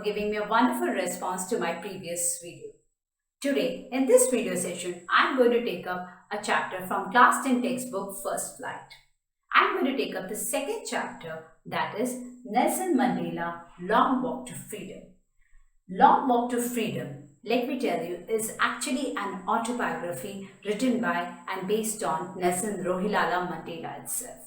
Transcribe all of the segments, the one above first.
giving me a wonderful response to my previous video. Today, in this video session, I'm going to take up a chapter from Class 10 textbook First Flight. I'm going to take up the second chapter, that is Nelson Mandela Long Walk to Freedom. Long Walk to Freedom, let me tell you, is actually an autobiography written by and based on Nelson Mandela itself.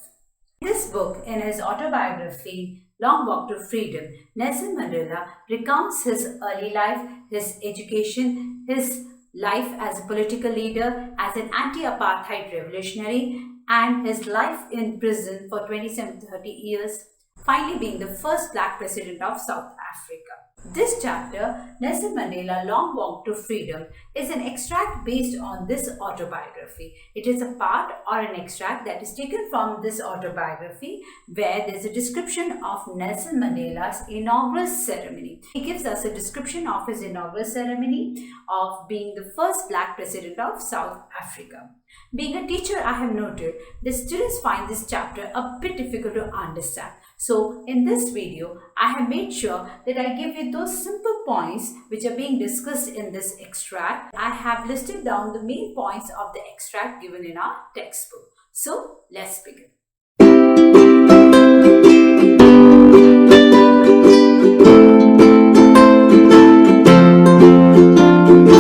This book, in his autobiography, Long Walk to Freedom, Nelson Mandela recounts his early life, his education, his life as a political leader, as an anti-apartheid revolutionary, and his life in prison for 27 to 30 years, finally being the first black president of South Africa. This chapter, Nelson Mandela Long Walk to Freedom, is an extract based on this autobiography. It is a part or an extract that is taken from this autobiography where there is a description of Nelson Mandela's inaugural ceremony. He gives us a description of his inaugural ceremony of being the first black president of South Africa. Being a teacher, I have noted the students find this chapter a bit difficult to understand. So in this video, I have made sure that I give you those simple points which are being discussed in this extract. I have listed down the main points of the extract given in our textbook. So let's begin.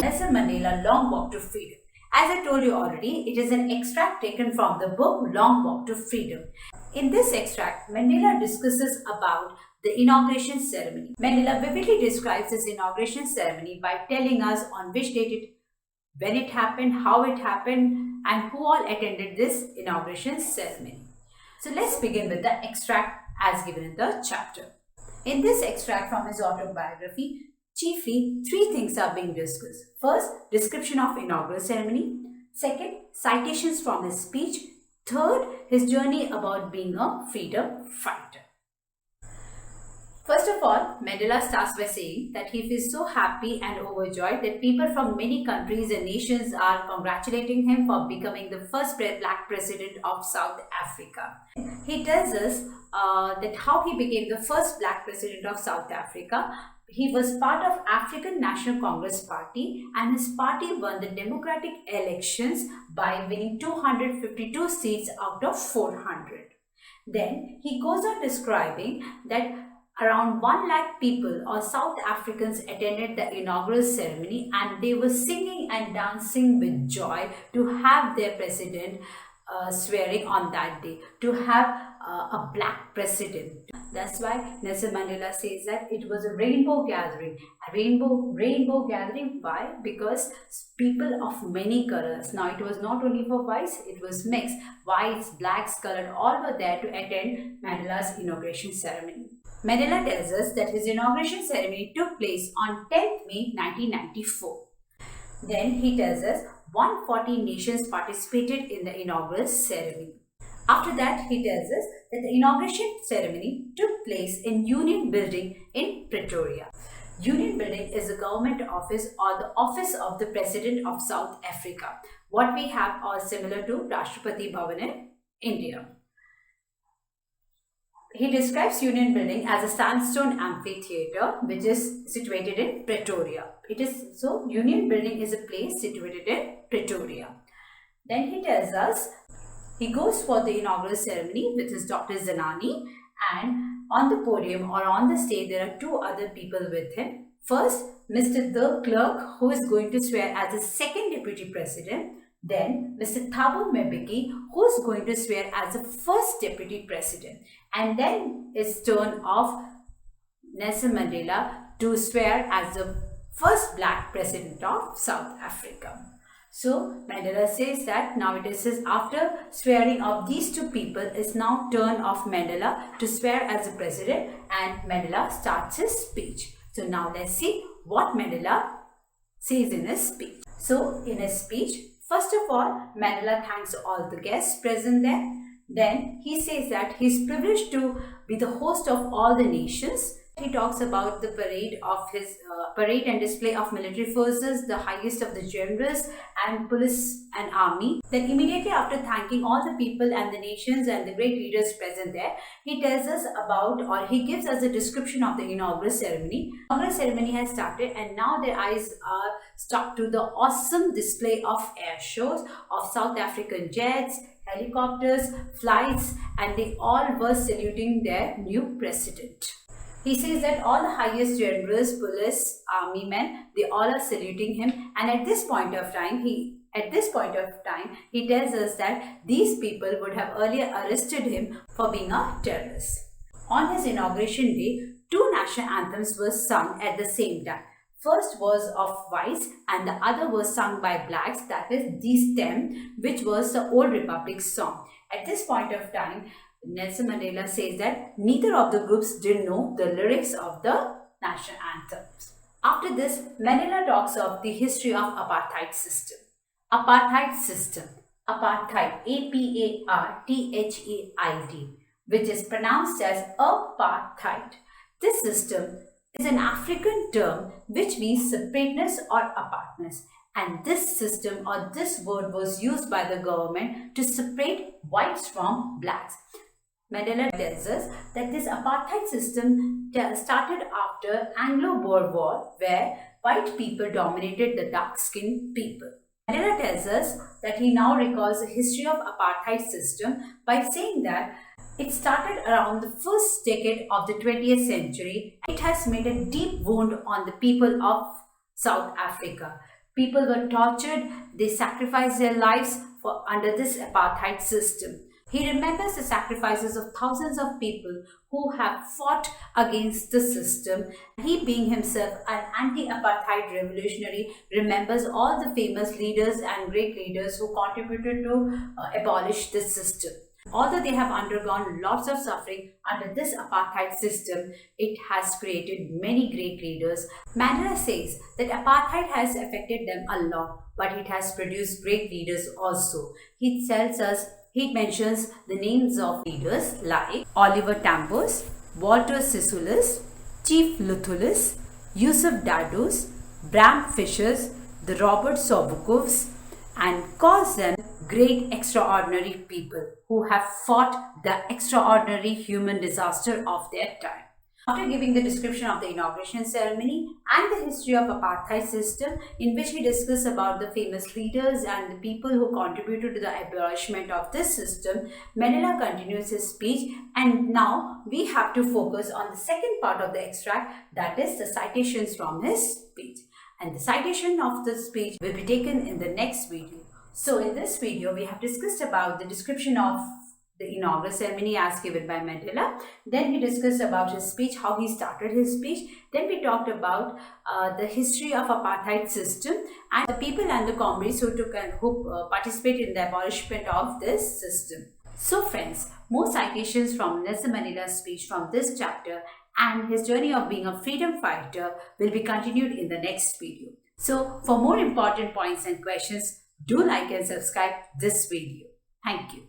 Nelson Mandela Long Walk to Freedom. As I told you already, it is an extract taken from the book Long Walk to Freedom. In this extract, Mandela discusses about the inauguration ceremony. Mandela vividly describes his inauguration ceremony by telling us on which date when it happened, how it happened, and who all attended this inauguration ceremony. So let's begin with the extract as given in the chapter. In this extract from his autobiography, chiefly, three things are being discussed. First, description of inaugural ceremony. Second, citations from his speech. Third, his journey about being a freedom fighter. First of all, Mandela starts by saying that he feels so happy and overjoyed that people from many countries and nations are congratulating him for becoming the first black president of South Africa. He tells us that how he became the first black president of South Africa. He was part of African National Congress Party, and his party won the democratic elections by winning 252 seats out of 400. Then he goes on describing that around 1 lakh people or South Africans attended the inaugural ceremony, and they were singing and dancing with joy to have their president swearing on that day, to have a black president. That's why Nelson Mandela says that it was a rainbow gathering. A rainbow gathering. Why? Because people of many colors. Now it was not only for whites, it was mixed. Whites, blacks, colored, all were there to attend Mandela's inauguration ceremony. Mandela tells us that his inauguration ceremony took place on 10th May 1994. Then he tells us 140 nations participated in the inaugural ceremony. After that, he tells us that the inauguration ceremony took place in Union Building in Pretoria. Union Building is a government office or the office of the President of South Africa. What we have are similar to Rashtrapati Bhavan in India. He describes Union Building as a sandstone amphitheater which is situated in Pretoria. So Union Building is a place situated in Pretoria. Then he tells us he goes for the inaugural ceremony with his Dr. Zanani, and on the podium or on the stage there are two other people with him. First, Mr. De Klerk, who is going to swear as the second deputy president. Then Mr. Thabo Mbeki, who is going to swear as the first deputy president. And then it's turn of Nelson Mandela to swear as the first black president of South Africa. So Mandela says that now it is his, after swearing of these two people, it's now turn of Mandela to swear as the president, and Mandela starts his speech. So now let's see what Mandela says in his speech. So in his speech, first of all, Mandela thanks all the guests present there. Then he says that he is privileged to be the host of all the nations. He talks about the parade and display of military forces, the highest of the generals and police and army. Then immediately after thanking all the people and the nations and the great leaders present there, he tells us about, or he gives us a description of the inaugural ceremony. The inaugural ceremony has started and now their eyes are stuck to the awesome display of air shows of South African jets, helicopters, flights, and they all were saluting their new president. He says that all the highest generals, police, army men, they all are saluting him. And at this point of time, he tells us that these people would have earlier arrested him for being a terrorist. On his inauguration day, two national anthems were sung at the same time. First was of whites and the other was sung by blacks, that is the stem, which was the Old Republic song. At this point of time, Nelson Mandela says that neither of the groups did know the lyrics of the national anthems. After this, Mandela talks of the history of apartheid system. Apartheid system, apartheid, A-P-A-R-T-H-E-I-D, which is pronounced as apartheid. This system is an African term which means separateness or apartness. And this system or this word was used by the government to separate whites from blacks. Mandela tells us that this apartheid system started after Anglo-Boer War, where white people dominated the dark-skinned people. Mandela tells us that he now recalls the history of apartheid system by saying that it started around the first decade of the 20th century. It has made a deep wound on the people of South Africa. People were tortured, they sacrificed their lives under this apartheid system. He remembers the sacrifices of thousands of people who have fought against the system. He, being himself an anti-apartheid revolutionary, remembers all the famous leaders and great leaders who contributed to abolish the system. Although they have undergone lots of suffering under this apartheid system, it has created many great leaders. Mandela says that apartheid has affected them a lot, but it has produced great leaders also. He mentions the names of leaders like Oliver Tambo, Walter Sisulu, Chief Luthulus, Yusuf Dadus, Bram Fishers, the Robert Sobukovs, and calls them great extraordinary people who have fought the extraordinary human disaster of their time. After giving the description of the inauguration ceremony and the history of apartheid system, in which he discussed about the famous leaders and the people who contributed to the abolishment of this system, Mandela continues his speech, and now we have to focus on the second part of the extract, that is the citations from his speech. And the citation of the speech will be taken in the next video. So in this video, we have discussed about the description of the inaugural ceremony as given by Mandela. Then we discussed about his speech, how he started his speech. Then we talked about the history of apartheid system and the people and the comrades who participated in the abolishment of this system. So friends, more citations from Nelson Mandela's speech from this chapter and his journey of being a freedom fighter will be continued in the next video. So for more important points and questions, do like and subscribe this video. Thank you.